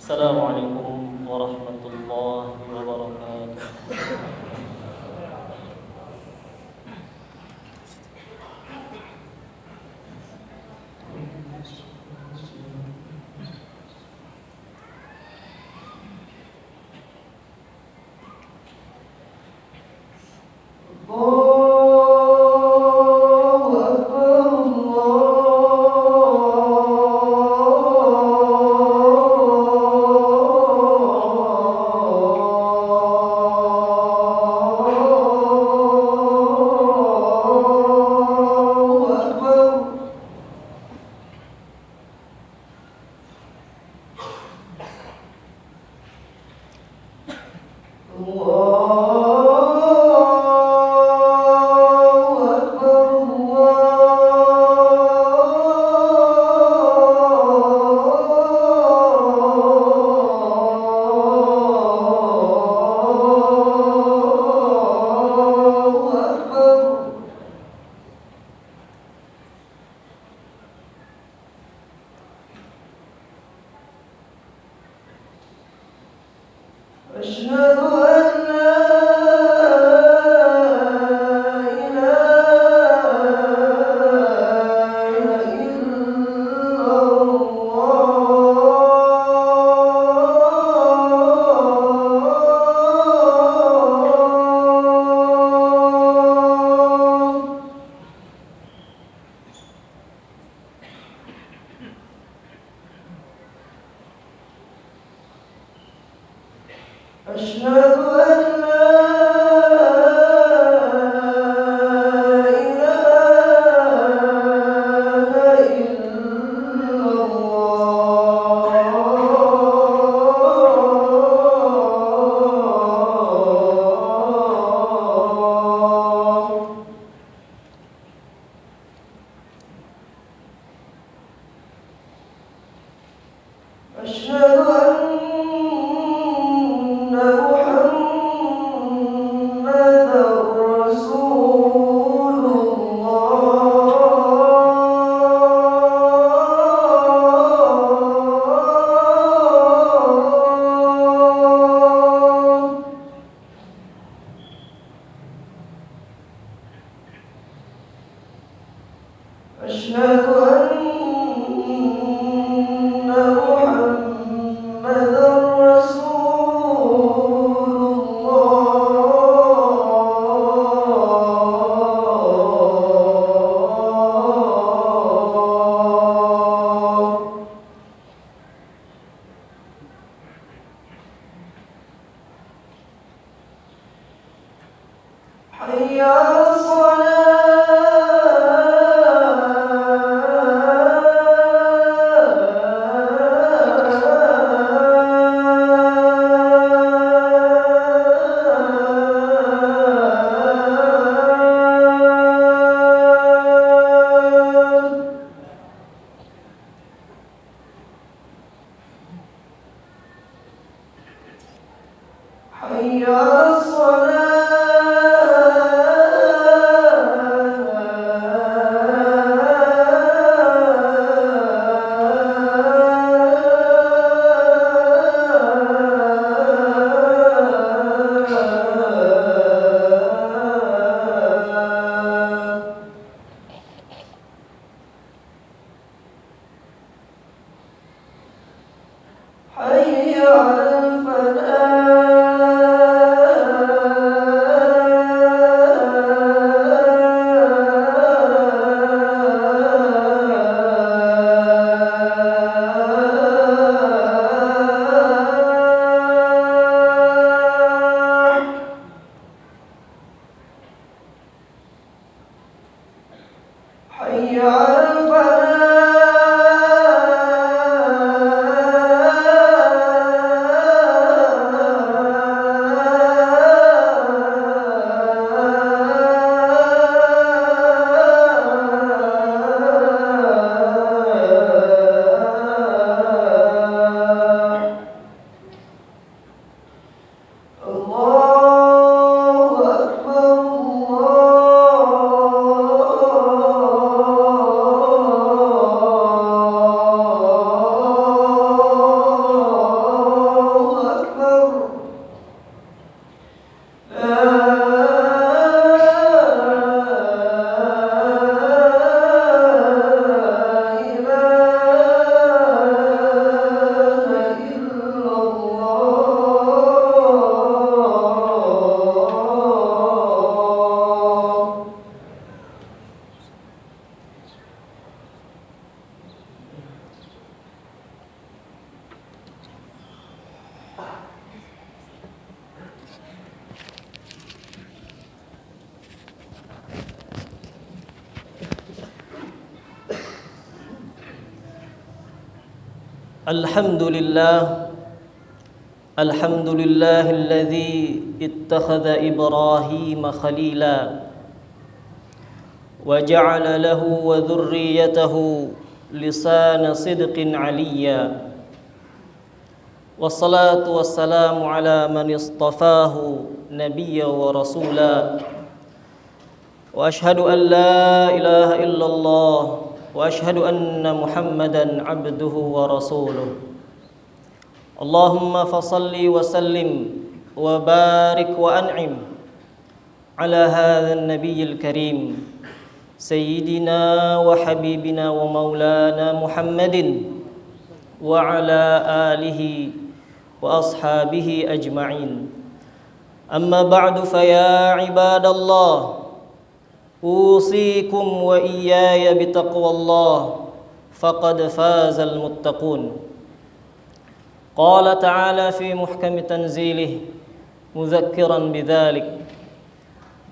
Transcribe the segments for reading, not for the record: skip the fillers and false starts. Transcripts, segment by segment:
Assalamualaikum warahmatullahi wabarakatuh. Alhamdulillah. Alhamdulillahilladzi ittakhadha Ibrahima khalila wa ja'ala lahu wa dhurriyyatahu lisana sidqin aliyya. Wassalatu wassalamu ala man istafahu nabiyya wa rasula. Wa ashhadu an la ilaha illallah wa ashhadu anna Muhammadan abduhu wa rasuluh. Allahumma fasalli wa sallim wa barik wa an'im ala hadha an-nabiyyil karim sayyidina wa habibina wa maulana Muhammadin wa ala alihi wa ashabihi ajma'in. Amma ba'du, fa ya ibadallah, usikum wa iyaya bitaqwallah, faqad fazal muttaqun. Qala ta'ala fi muhkami tanzilih mudzakiran bidzalik.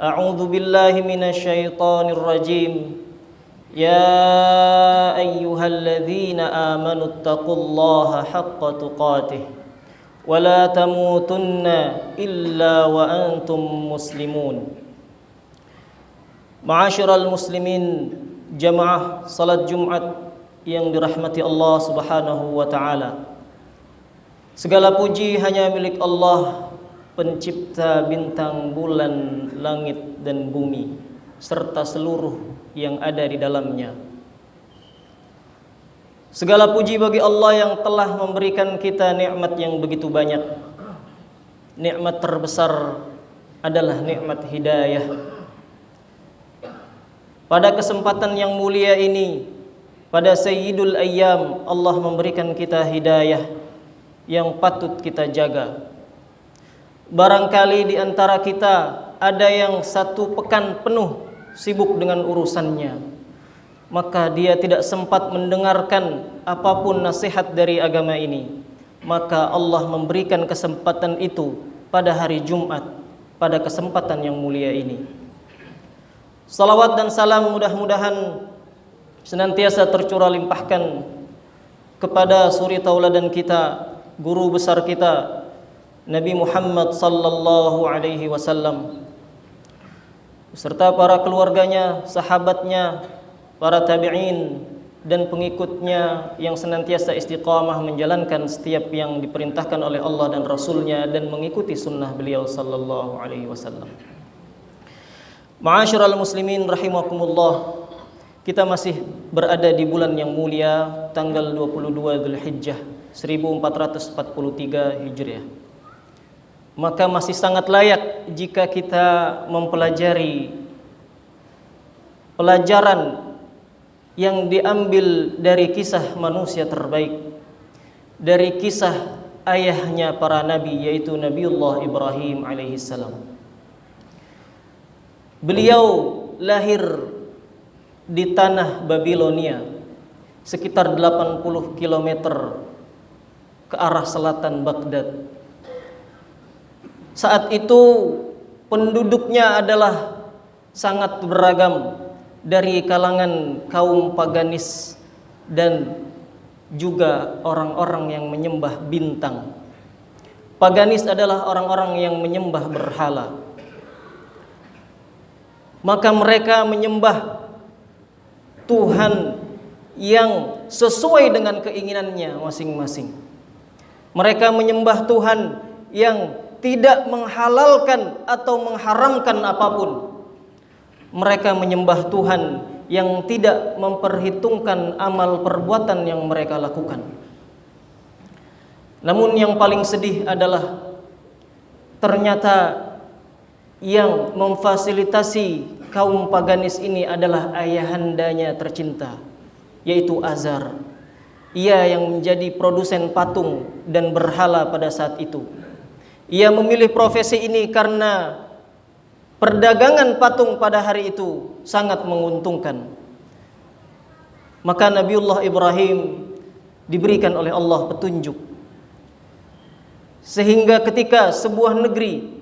A'udzu billahi minasy syaithanir rajim. Ya ayyuhalladzina amanu taqullaha haqqa tuqatih wa la tamutunna illa wa antum muslimun. Ma'asyiral muslimin, jamaah salat Jumat yang dirahmati Allah Subhanahu wa taala. Segala puji hanya milik Allah, pencipta bintang, bulan, langit dan bumi serta seluruh yang ada di dalamnya. Segala puji bagi Allah yang telah memberikan kita nikmat yang begitu banyak. Nikmat terbesar adalah nikmat hidayah. Pada kesempatan yang mulia ini, pada Sayyidul Ayyam, Allah memberikan kita hidayah yang patut kita jaga. Barangkali di antara kita ada yang 1 pekan penuh sibuk dengan urusannya, maka dia tidak sempat mendengarkan apapun nasihat dari agama ini. Maka Allah memberikan kesempatan itu pada hari Jumat, pada kesempatan yang mulia ini. Salawat dan salam mudah-mudahan senantiasa tercurah limpahkan kepada suri tauladan kita, guru besar kita, Nabi Muhammad sallallahu alaihi wasallam, serta para keluarganya, sahabatnya, para tabi'in dan pengikutnya yang senantiasa istiqamah menjalankan setiap yang diperintahkan oleh Allah dan Rasulnya dan mengikuti sunnah beliau sallallahu alaihi wasallam. Ma'asyiral muslimin rahimakumullah, kita masih berada di bulan yang mulia, tanggal 22 Dzulhijjah 1443 Hijriah. Maka masih sangat layak jika kita mempelajari pelajaran yang diambil dari kisah manusia terbaik, dari kisah ayahnya para nabi, yaitu Nabiullah Ibrahim alaihissalam. Beliau lahir di tanah Babilonia, sekitar 80 km ke arah selatan Baghdad. Saat itu penduduknya adalah sangat beragam, dari kalangan kaum paganis dan juga orang-orang yang menyembah bintang. Paganis adalah orang-orang yang menyembah berhala. Maka mereka menyembah Tuhan yang sesuai dengan keinginannya masing-masing. Mereka menyembah Tuhan yang tidak menghalalkan atau mengharamkan apapun. Mereka menyembah Tuhan yang tidak memperhitungkan amal perbuatan yang mereka lakukan. Namun yang paling sedih adalah ternyata yang memfasilitasi kaum paganis ini adalah ayahandanya tercinta, yaitu Azar. Ia yang menjadi produsen patung dan berhala pada saat itu. Ia memilih profesi ini karena perdagangan patung pada hari itu sangat menguntungkan. Maka Nabiullah Ibrahim diberikan oleh Allah petunjuk, sehingga ketika sebuah negeri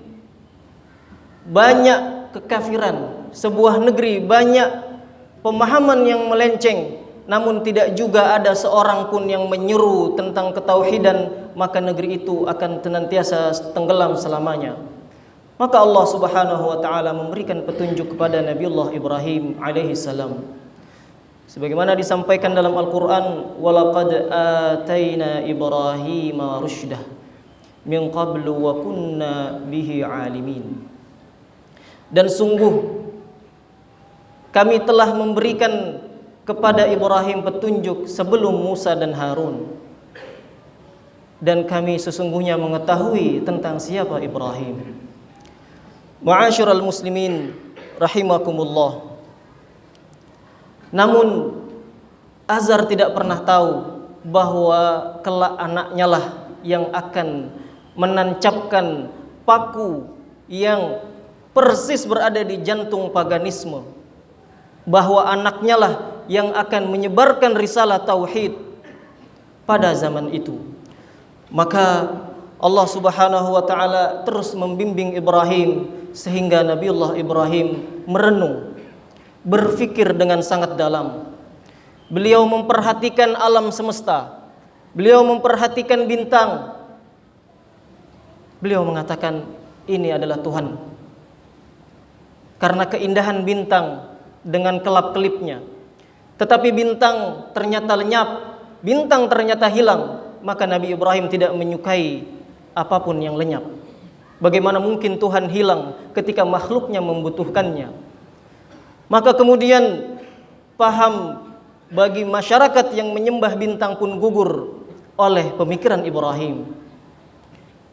banyak kekafiran, sebuah negeri banyak pemahaman yang melenceng, namun tidak juga ada seorang pun yang menyeru tentang ketauhidan, maka negeri itu akan senantiasa tenggelam selamanya. Maka Allah Subhanahu wa taala memberikan petunjuk kepada Nabiullah Ibrahim alaihi salam. Sebagaimana disampaikan dalam Al-Qur'an, "Walaqad ataina Ibrahima rusydah min qablu wa kunna bihi alimin." Dan sungguh kami telah memberikan kepada Ibrahim petunjuk sebelum Musa dan Harun, dan kami sesungguhnya mengetahui tentang siapa Ibrahim. Ma'asyiral muslimin rahimakumullah. Namun Azar tidak pernah tahu bahwa kelak anaknya lah yang akan menancapkan paku yang persis berada di jantung paganisme, bahwa anaknya lah yang akan menyebarkan risalah tauhid pada zaman itu. Maka Allah Subhanahu wa taala terus membimbing Ibrahim sehingga Nabiullah Ibrahim merenung, berfikir dengan sangat dalam. Beliau memperhatikan alam semesta, beliau memperhatikan bintang. Beliau mengatakan, ini adalah Tuhan. Karena keindahan bintang dengan kelap-kelipnya. Tetapi bintang ternyata lenyap, bintang ternyata hilang, maka Nabi Ibrahim tidak menyukai apapun yang lenyap. Bagaimana mungkin Tuhan hilang ketika makhluknya membutuhkannya? Maka kemudian paham bagi masyarakat yang menyembah bintang pun gugur oleh pemikiran Ibrahim.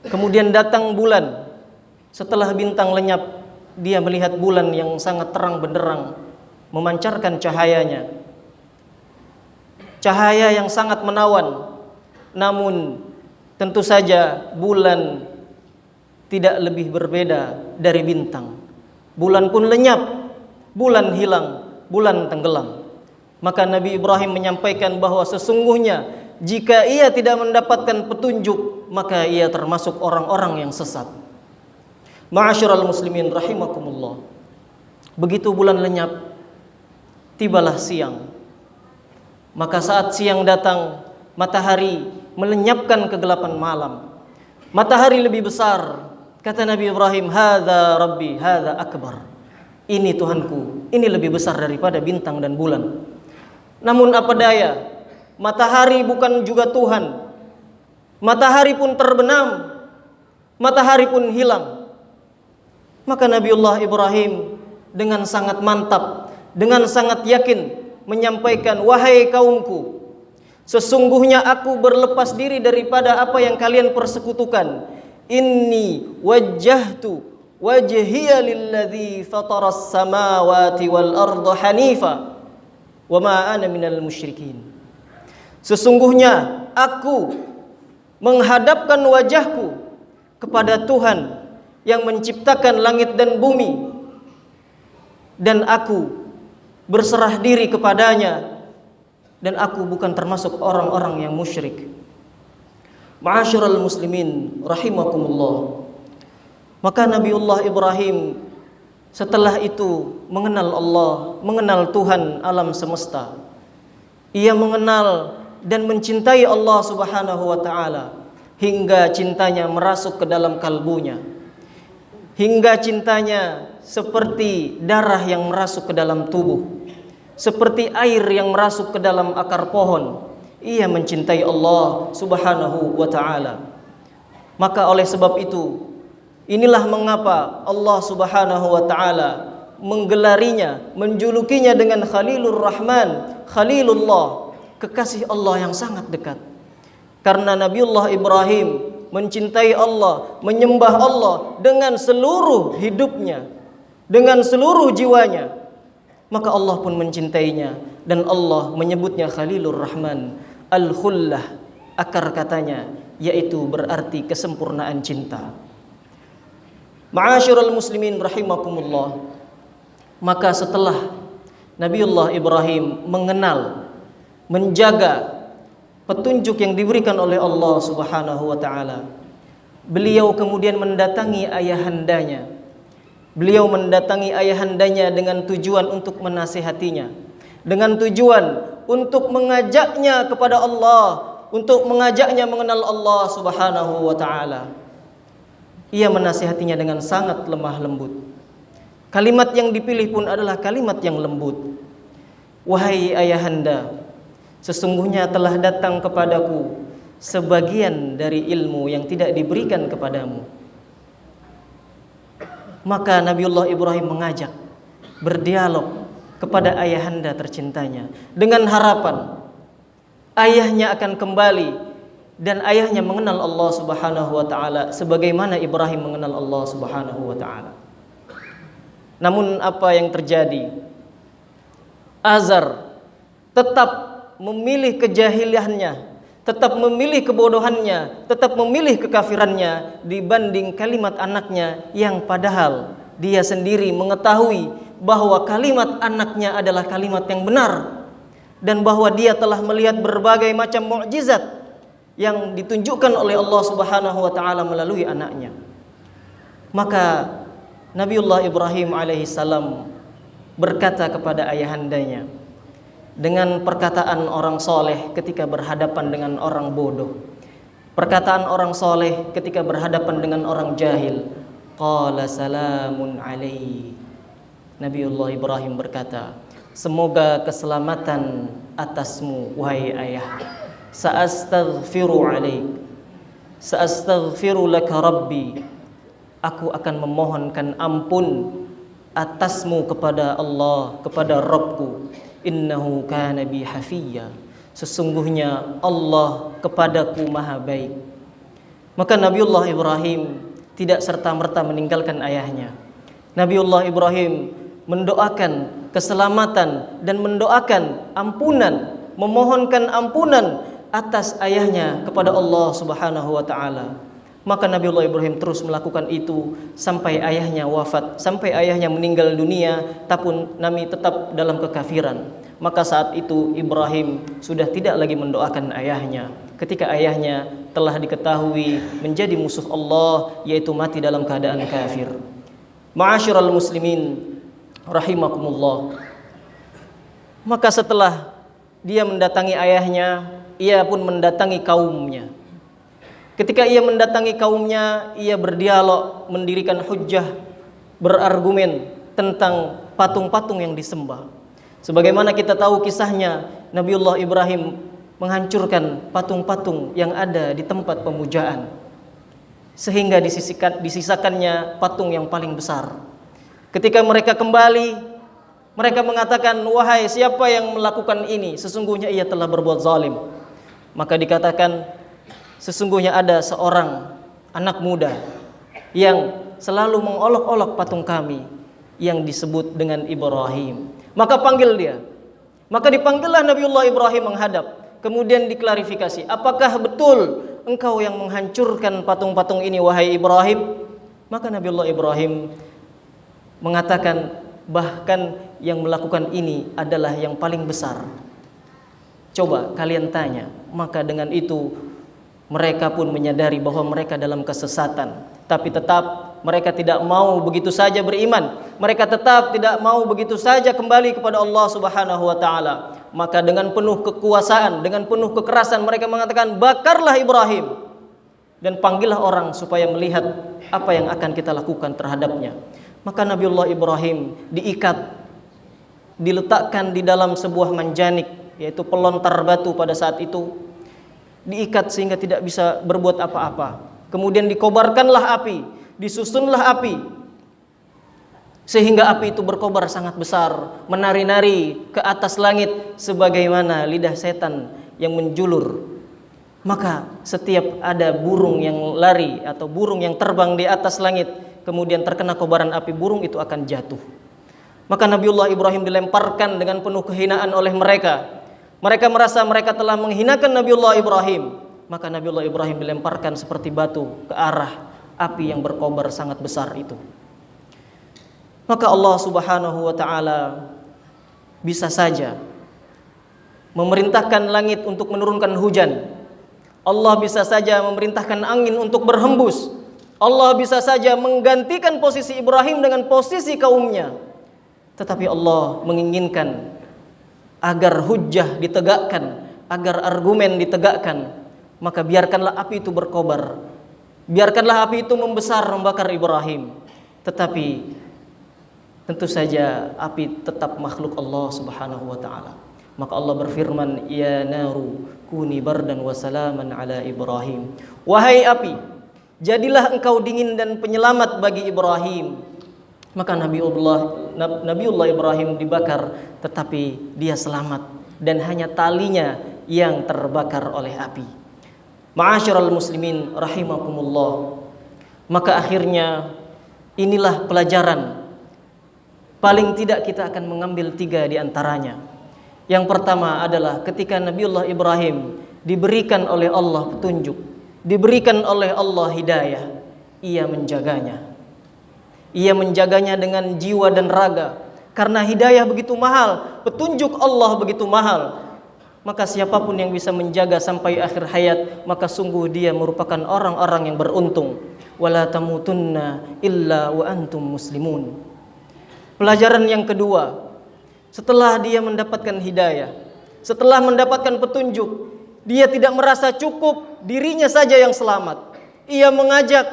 Kemudian datang bulan. Setelah bintang lenyap, dia melihat bulan yang sangat terang benderang, memancarkan cahayanya. Cahaya yang sangat menawan. Namun tentu saja bulan tidak lebih berbeda dari bintang. Bulan pun lenyap, bulan hilang, bulan tenggelam. Maka Nabi Ibrahim menyampaikan bahwa sesungguhnya jika ia tidak mendapatkan petunjuk, maka ia termasuk orang-orang yang sesat. Ma'asyiral muslimin rahimakumullah. Begitu bulan lenyap, tibalah siang. Maka saat siang datang, matahari melenyapkan kegelapan malam. Matahari lebih besar. Kata Nabi Ibrahim, "Hadza Rabbi, hadza akbar." Ini Tuhanku, ini lebih besar daripada bintang dan bulan. Namun apa daya, matahari bukan juga Tuhan. Matahari pun terbenam, matahari pun hilang. Maka Nabiullah Ibrahim dengan sangat mantap, dengan sangat yakin menyampaikan, "Wahai kaumku, sesungguhnya aku berlepas diri daripada apa yang kalian persekutukan. Inni wajjahtu wajhiya lilladzi fataras samawati wal arda hanifa wa ma ana minal musyrikin." Sesungguhnya aku menghadapkan wajahku kepada Tuhan yang menciptakan langit dan bumi, dan aku berserah diri kepadanya, dan aku bukan termasuk orang-orang yang musyrik. Ma'asyiral muslimin rahimakumullah. Maka Nabiullah Ibrahim setelah itu mengenal Allah, mengenal Tuhan alam semesta. Ia mengenal dan mencintai Allah Subhanahu wa taala hingga cintanya merasuk ke dalam kalbunya. Hingga cintanya seperti darah yang merasuk ke dalam tubuh, seperti air yang merasuk ke dalam akar pohon. Ia mencintai Allah Subhanahu wa taala. Maka oleh sebab itu, inilah mengapa Allah Subhanahu wa taala menggelarinya, menjulukinya dengan Khalilur Rahman, Khalilullah, kekasih Allah yang sangat dekat. Karena Nabiullah Ibrahim mencintai Allah, menyembah Allah dengan seluruh hidupnya, dengan seluruh jiwanya. Maka Allah pun mencintainya, dan Allah menyebutnya Khalilur Rahman, Al-Khullah, akar katanya, yaitu berarti kesempurnaan cinta. Ma'asyiral muslimin rahimakumullah. Maka setelah Nabiullah Ibrahim mengenal, menjaga petunjuk yang diberikan oleh Allah Subhanahu wa taala, beliau kemudian mendatangi ayahandanya. Beliau mendatangi ayahandanya dengan tujuan untuk menasihatinya, dengan tujuan untuk mengajaknya kepada Allah, untuk mengajaknya mengenal Allah Subhanahu wa taala. Ia menasihatinya dengan sangat lemah lembut. Kalimat yang dipilih pun adalah kalimat yang lembut. Wahai ayahanda, sesungguhnya telah datang kepadaku sebagian dari ilmu yang tidak diberikan kepadamu. Maka Nabiullah Ibrahim mengajak berdialog kepada ayahanda tercintanya dengan harapan ayahnya akan kembali dan ayahnya mengenal Allah Subhanahu wa taala sebagaimana Ibrahim mengenal Allah Subhanahu wa taala. Namun apa yang terjadi? Azar tetap memilih kejahiliannya, tetap memilih kebodohannya, tetap memilih kekafirannya dibanding kalimat anaknya yang padahal dia sendiri mengetahui bahwa kalimat anaknya adalah kalimat yang benar dan bahwa dia telah melihat berbagai macam mukjizat yang ditunjukkan oleh Allah Subhanahu wa taala melalui anaknya. Maka Nabiullah Ibrahim alaihissalam berkata kepada ayahandanya dengan perkataan orang soleh ketika berhadapan dengan orang bodoh, perkataan orang soleh ketika berhadapan dengan orang jahil. Qala salamun alaihi. Nabiullah Ibrahim berkata, semoga keselamatan atasmu wahai ayah. Sa'astaghfiru alaik, sa'astaghfiru laka rabbi. Aku akan memohonkan ampun atasmu kepada Allah, kepada Rabbku. Innahu kana bi hafiyya. Sesungguhnya Allah kepadaku maha baik. Maka Nabiullah Ibrahim tidak serta-merta meninggalkan ayahnya. Nabiullah Ibrahim mendoakan keselamatan dan mendoakan ampunan, memohonkan ampunan atas ayahnya kepada Allah Subhanahu wa taala. Maka Nabiullah Ibrahim terus melakukan itu sampai ayahnya wafat, sampai ayahnya meninggal dunia, tapi Nabi tetap dalam kekafiran. Maka saat itu Ibrahim sudah tidak lagi mendoakan ayahnya ketika ayahnya telah diketahui menjadi musuh Allah, yaitu mati dalam keadaan kafir. Ma'asyiral muslimin rahimakumullah. Maka setelah dia mendatangi ayahnya, ia pun mendatangi kaumnya. Ketika ia mendatangi kaumnya, ia berdialog, mendirikan hujjah, berargumen tentang patung-patung yang disembah. Sebagaimana kita tahu kisahnya, Nabiullah Ibrahim menghancurkan patung-patung yang ada di tempat pemujaan, sehingga disisakannya patung yang paling besar. Ketika mereka kembali, mereka mengatakan, wahai siapa yang melakukan ini? Sesungguhnya ia telah berbuat zalim. Maka dikatakan, sesungguhnya ada seorang anak muda yang selalu mengolok-olok patung kami yang disebut dengan Ibrahim. Maka panggil dia. Maka dipanggillah Nabiullah Ibrahim menghadap. Kemudian diklarifikasi, apakah betul engkau yang menghancurkan patung-patung ini wahai Ibrahim? Maka Nabiullah Ibrahim mengatakan, bahkan yang melakukan ini adalah yang paling besar. Coba kalian tanya. Maka dengan itu mereka pun menyadari bahwa mereka dalam kesesatan, tapi tetap mereka tidak mau begitu saja beriman. Mereka tetap tidak mau begitu saja kembali kepada Allah Subhanahu wa taala. Maka dengan penuh kekuasaan, dengan penuh kekerasan mereka mengatakan, bakarlah Ibrahim dan panggillah orang supaya melihat apa yang akan kita lakukan terhadapnya. Maka Nabiullah Ibrahim diikat, diletakkan di dalam sebuah manjanik, yaitu pelontar batu pada saat itu, diikat sehingga tidak bisa berbuat apa-apa. Kemudian dikobarkanlah api, disusunlah api, sehingga api itu berkobar sangat besar, menari-nari ke atas langit sebagaimana lidah setan yang menjulur. Maka setiap ada burung yang lari atau burung yang terbang di atas langit, kemudian terkena kobaran api, burung itu akan jatuh. Maka Nabiullah Ibrahim dilemparkan dengan penuh kehinaan oleh mereka. Mereka merasa mereka telah menghinakan Nabiullah Ibrahim. Maka Nabiullah Ibrahim dilemparkan seperti batu ke arah api yang berkobar sangat besar itu. Maka Allah Subhanahu wa taala bisa saja memerintahkan langit untuk menurunkan hujan. Allah bisa saja memerintahkan angin untuk berhembus. Allah bisa saja menggantikan posisi Ibrahim dengan posisi kaumnya. Tetapi Allah menginginkan agar hujjah ditegakkan, agar argumen ditegakkan, maka biarkanlah api itu berkobar. Biarkanlah api itu membesar membakar Ibrahim. Tetapi tentu saja api tetap makhluk Allah Subhanahu wa taala. Maka Allah berfirman, "Ya naru kuni bardan wa salaman ala Ibrahim." Wahai api, jadilah engkau dingin dan penyelamat bagi Ibrahim. Maka Nabiullah Ibrahim dibakar, tetapi dia selamat dan hanya talinya yang terbakar oleh api. Ma'asyiral muslimin rahimakumullah. Maka akhirnya inilah pelajaran. Paling tidak kita akan mengambil 3 di antaranya. Yang pertama adalah ketika Nabiullah Ibrahim diberikan oleh Allah petunjuk, diberikan oleh Allah hidayah, ia menjaganya. Ia menjaganya dengan jiwa dan raga. Karena hidayah begitu mahal, petunjuk Allah begitu mahal. Maka siapapun yang bisa menjaga sampai akhir hayat, maka sungguh dia merupakan orang-orang yang beruntung. Wala tamutunna illa wa antum muslimun. Pelajaran yang kedua, setelah dia mendapatkan hidayah, setelah mendapatkan petunjuk, dia tidak merasa cukup dirinya saja yang selamat. Ia mengajak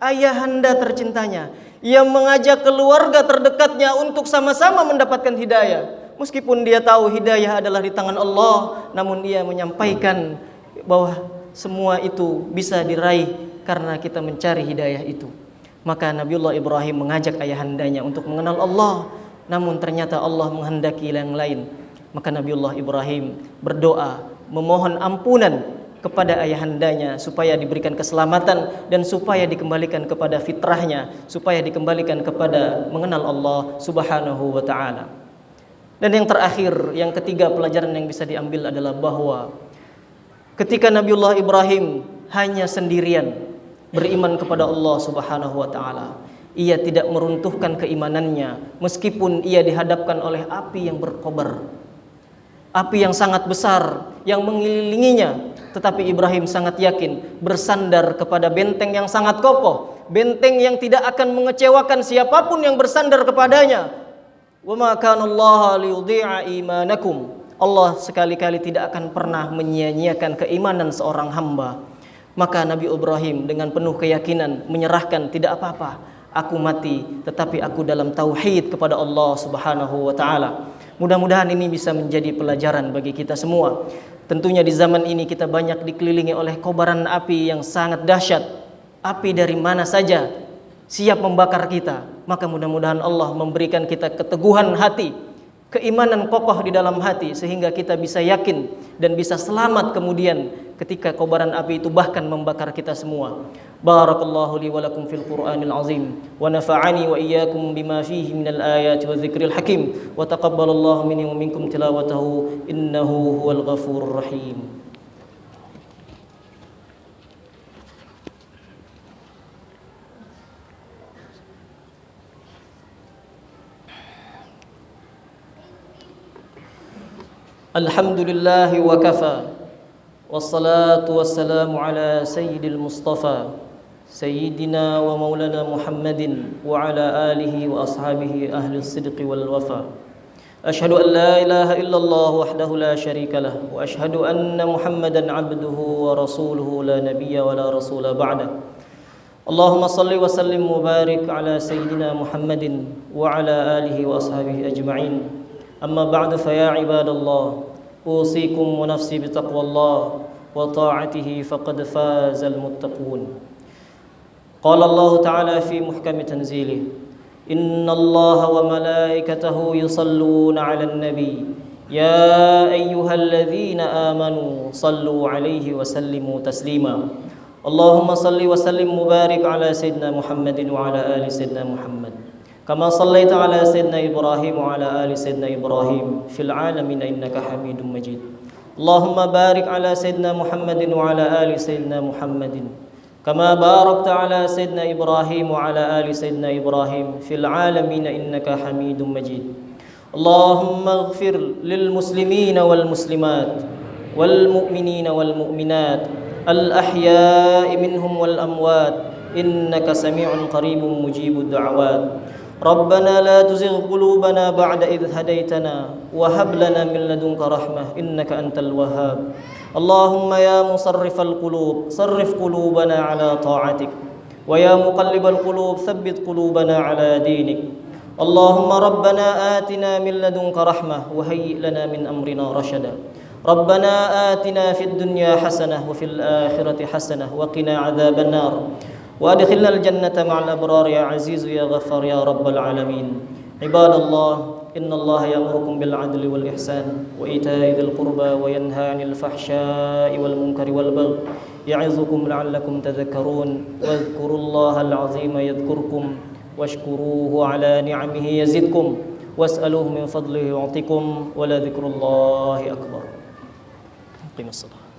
ayahanda tercintanya, ia mengajak keluarga terdekatnya untuk sama-sama mendapatkan hidayah. Meskipun dia tahu hidayah adalah di tangan Allah, namun ia menyampaikan bahwa semua itu bisa diraih karena kita mencari hidayah itu. Maka Nabiullah Ibrahim mengajak ayahandanya untuk mengenal Allah, namun ternyata Allah menghendaki yang lain. Maka Nabiullah Ibrahim berdoa, memohon ampunan kepada ayahandanya supaya diberikan keselamatan dan supaya dikembalikan kepada fitrahnya, supaya dikembalikan kepada mengenal Allah Subhanahu wa taala. Dan yang terakhir, yang ketiga pelajaran yang bisa diambil adalah bahwa ketika Nabiullah Ibrahim hanya sendirian beriman kepada Allah Subhanahu wa taala, ia tidak meruntuhkan keimanannya meskipun ia dihadapkan oleh api yang berkobar, api yang sangat besar yang mengelilinginya. Tetapi Ibrahim sangat yakin bersandar kepada benteng yang sangat kokoh, benteng yang tidak akan mengecewakan siapapun yang bersandar kepadanya. Wa ma kana Allah liyudhi'a imanakum. Allah sekali-kali tidak akan pernah menyia-nyiakan keimanan seorang hamba. Maka Nabi Ibrahim dengan penuh keyakinan menyerahkan, tidak apa-apa, aku mati tetapi aku dalam tauhid kepada Allah Subhanahu wa taala. Mudah-mudahan ini bisa menjadi pelajaran bagi kita semua. Tentunya di zaman ini kita banyak dikelilingi oleh kobaran api yang sangat dahsyat. Api dari mana saja siap membakar kita. Maka mudah-mudahan Allah memberikan kita keteguhan hati, keimanan kokoh di dalam hati, sehingga kita bisa yakin dan bisa selamat kemudian ketika kobaran api itu bahkan membakar kita semua. Barakallahu li wa lakum fil Qur'anil azim wa nafa'ani wa iyyakum bima fihi minal ayati wa dzikril hakim wa taqabbalallahu minni wa minkum tilawatahu innahu huwal ghafurur rahim. Alhamdulillahi wa kafa, wassalatu wassalamu ala sayyidil mustafa, sayyidina wa maulana Muhammadin wa ala alihi wa ashabihi ahli sidqi wal wafa. Ashhadu an la ilaha illallah wahdahu la sharika lah, wa ashhadu anna Muhammadan abduhu wa rasuluhu la nabiyya wa la rasula ba'da. Allahumma salli wa sallim wa barik ala sayyidina Muhammadin wa ala alihi wa ashabihi ajma'in. أما بعد فيا عباد الله أوصيكم ونفسي بتقوى الله وطاعته فقد فاز المتقون. قال الله تعالى في محكم تنزيله إن الله وملائكته يصلون على النبي يا أيها الذين آمنوا صلوا عليه وسلموا تسليما. اللهم صل وسلم وبارك على سيدنا محمد وعلى آل سيدنا محمد كما صليت على سيدنا إبراهيم وعلى آل سيدنا إبراهيم في العالمين إنك حميد مجيد. اللهم بارك على سيدنا محمد وعلى آل سيدنا محمد كما باركت على سيدنا إبراهيم وعلى آل سيدنا إبراهيم في العالمين إنك حميد مجيد. اللهم اغفر للمسلمين والمسلمات والمؤمنين والمؤمنات الأحياء منهم والأموات إنك سميع قريب مجيب الدعوات. ربنا لا تزغ قلوبنا بعد إذ هديتنا وهب لنا من لدنك رحمة إنك أنت الوهاب اللهم يا مصرف القلوب صرف قلوبنا على طاعتك ويا مقلب القلوب ثبت قلوبنا على دينك اللهم ربنا آتنا من لدنك رحمة وهيئ لنا من أمرنا رشدا ربنا آتنا في الدنيا حسنة وفي الآخرة حسنة وقنا عذاب النار وأدخلنا الجنة مع الأبرار يا عزيز يا غفار يا رب العالمين عباد الله إن الله يأمركم بالعدل والإحسان وإيتاء ذي القربى وينهى عن الفحشاء والمنكر والبغي يعظكم لعلكم تذكرون واذكروا الله العظيم يذكركم واشكروه على نعمه يزدكم واسألوه من فضله يعطكم ولذكر الله أكبر. قم الصلاة.